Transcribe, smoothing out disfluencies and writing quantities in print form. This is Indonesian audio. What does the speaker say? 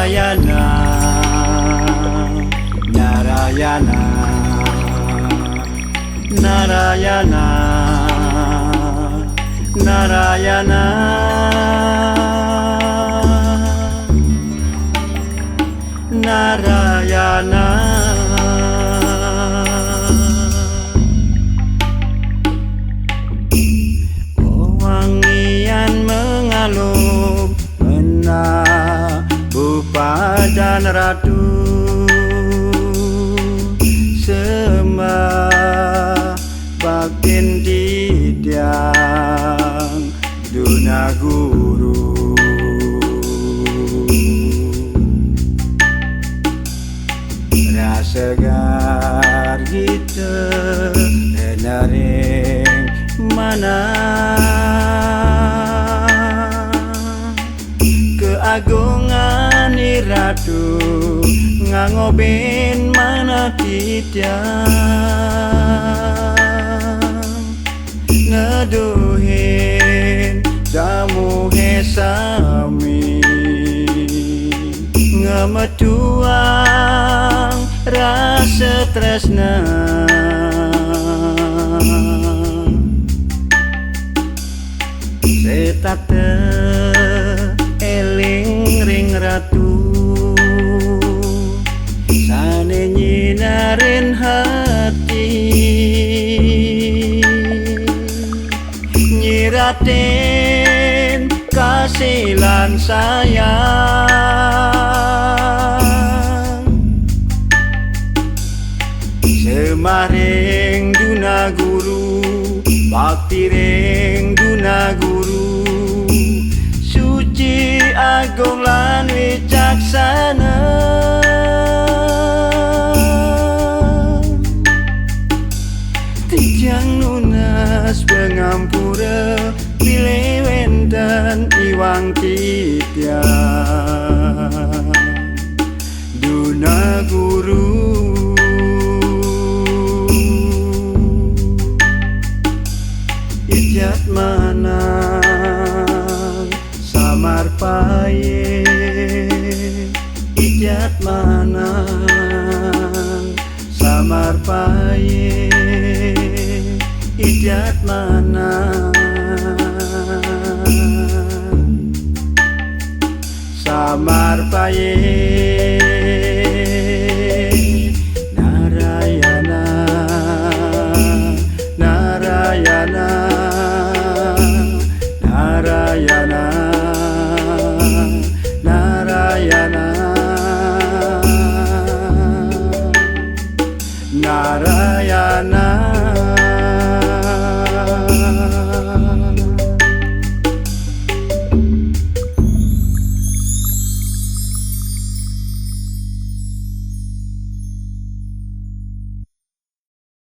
Narayana, Narayana, Narayana, Narayana, Narayana. Wangian mengalup menabuh padan ratu, sembah bakin didiang duna guru. Rasegar kita enaring mana keagungan ratu ngangobin mana tiang ngeduhin jamu hesami ngemetuang rasa tresna setate eling ring ratu sane nyinarin hati nyiratin kasih lan sayang semaring duna guru bakti ring duna guru suci agung lan wicaksana tijang nunas pengampura pilih wenten iwang titiang duna guru. Ijat manang samar paye, ijat manang samar paye, ijat manang samar paye.